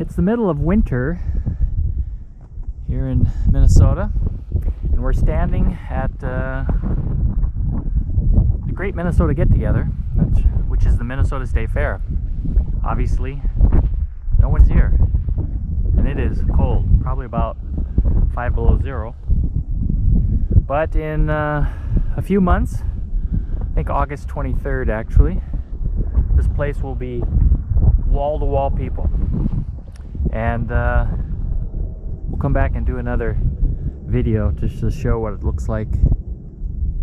it's the middle of winter here in Minnesota, and we're standing at the Great Minnesota Get Together, which is the Minnesota State Fair. Obviously, no one's here, and it is cold, probably about 5 below zero. But in a few months, I think August 23rd actually, this place will be wall-to-wall people, and we'll come back and do another video just to show what it looks like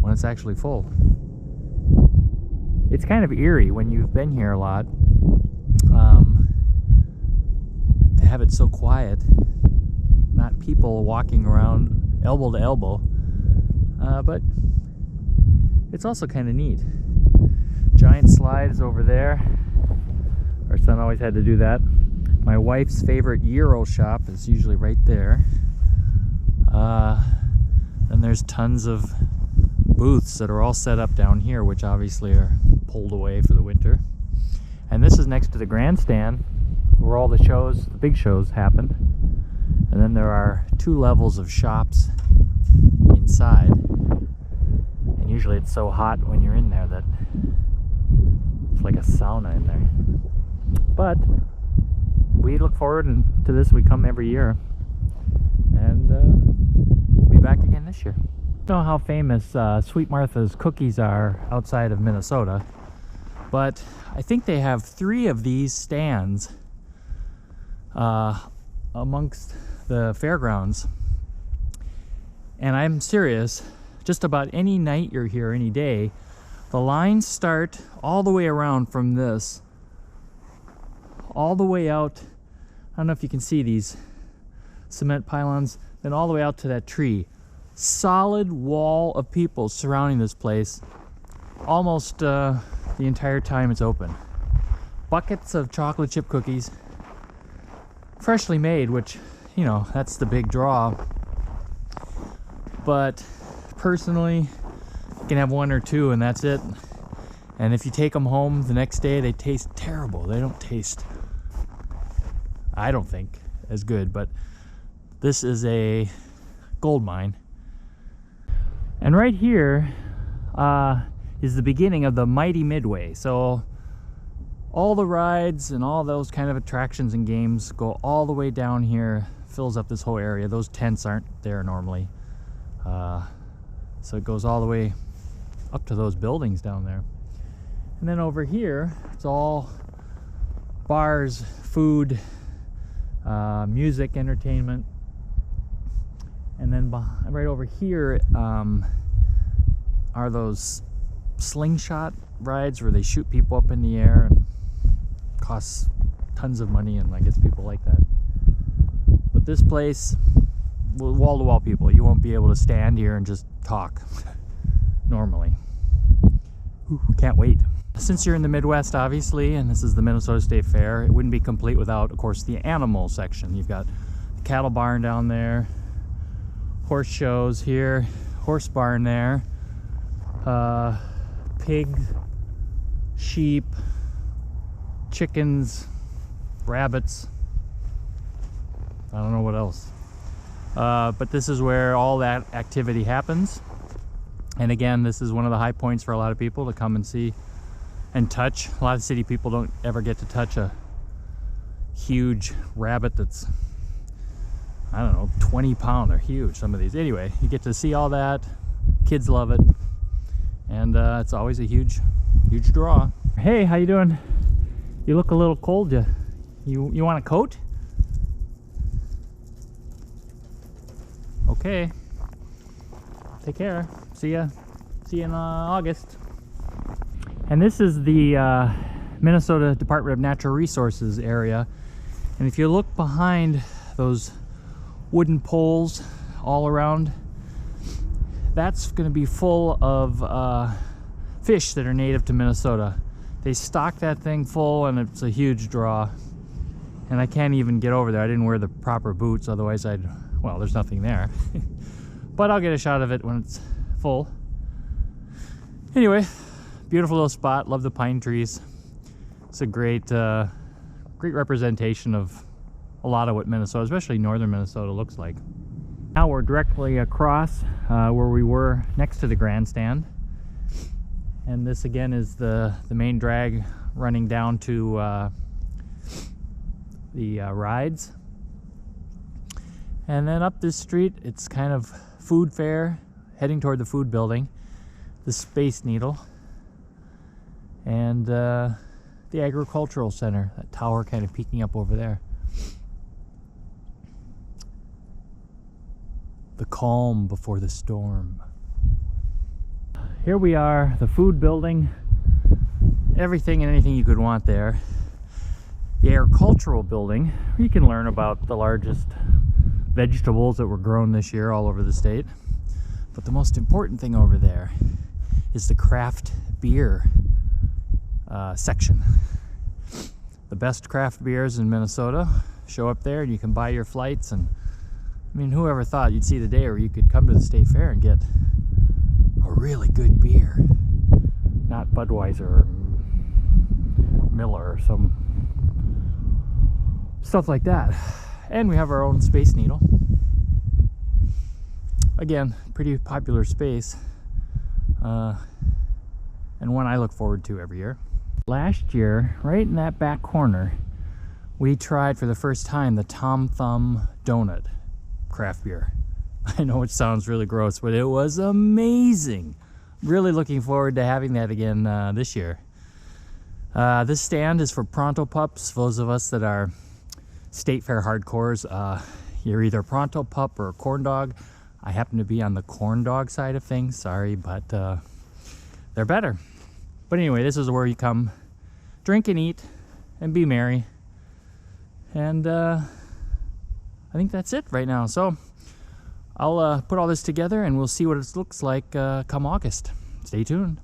when it's actually full. It's kind of eerie when you've been here a lot, to have it so quiet, not people walking around elbow to elbow, but it's also kind of neat. Giant slides over there. Our son always had to do that. My wife's favorite Euro shop is usually right there. Then there's tons of booths that are all set up down here, which obviously are pulled away for the winter. And this is next to the grandstand where all the shows, the big shows, happen. And then there are 2 levels of shops inside. And usually it's so hot when you're in there that it's like a sauna in there. But we look forward to this. We come every year, and we'll be back again this year. I don't know how famous Sweet Martha's cookies are outside of Minnesota, but I think they have 3 of these stands amongst the fairgrounds. And I'm serious, just about any night you're here, any day, the lines start all the way around from this, all the way out. I don't know if you can see these cement pylons, then all the way out to that tree. Solid wall of people surrounding this place almost the entire time it's open. Buckets of chocolate chip cookies, freshly made, which, you know, that's the big draw. But personally, you can have 1 or 2 and that's it. And if you take them home the next day, they taste terrible. They don't taste, I don't think, as good. But this is a gold mine. And right here is the beginning of the Mighty Midway. So all the rides and all those kind of attractions and games go all the way down here, fills up this whole area. Those tents aren't there normally. So it goes all the way up to those buildings down there. And then over here, it's all bars, food, music, entertainment. And then right over here are those slingshot rides where they shoot people up in the air and costs tons of money, and I guess people like that. But this place, wall-to-wall people, you won't be able to stand here and just talk normally. Ooh, can't wait. Since you're in the Midwest, obviously, and this is the Minnesota State Fair, it wouldn't be complete without, of course, the animal section. You've got the cattle barn down there, horse shows here, horse barn there, pigs, sheep, chickens, rabbits. I don't know what else. But this is where all that activity happens. And again, this is one of the high points for a lot of people to come and see and touch. A lot of city people don't ever get to touch a huge rabbit that's, I don't know, 20 pounds. They're huge, some of these. Anyway, you get to see all that. Kids love it. And it's always a huge draw. Hey, how you doing? You look a little cold. You want a coat? Okay. Take care. See ya in August. And this is the Minnesota Department of Natural Resources area. And if you look behind those wooden poles all around, that's going to be full of fish that are native to Minnesota. They stock that thing full, and it's a huge draw. And I can't even get over there. I didn't wear the proper boots, otherwise well, there's nothing there. But I'll get a shot of it when it's full. Anyway, beautiful little spot. Love the pine trees. It's a great representation of a lot of what Minnesota, especially northern Minnesota, looks like. Now we're directly across where we were next to the grandstand. And this again is the main drag running down to the rides. And then up this street, it's kind of food fair, heading toward the food building, the Space Needle, and the agricultural center, that tower kind of peeking up over there. The calm before the storm. Here we are, the food building, everything and anything you could want there. The agricultural building, where you can learn about the largest vegetables that were grown this year all over the state. But the most important thing over there is the craft beer section. The best craft beers in Minnesota show up there, and you can buy your flights. And I mean, whoever thought you'd see the day where you could come to the state fair and get a really good beer, not Budweiser or Miller or some stuff like that. And we have our own Space Needle. Again, pretty popular space, and one I look forward to every year. Last year, right in that back corner, we tried for the first time the Tom Thumb Donut craft beer. I know it sounds really gross, but it was amazing. Really looking forward to having that again this year. This stand is for Pronto Pups. Those of us that are state fair hardcores, you're either Pronto Pup or a corn dog. I happen to be on the corn dog side of things, sorry, but they're better. But anyway, this is where you come drink and eat and be merry. And I think that's it right now. So I'll put all this together and we'll see what it looks like come August. Stay tuned.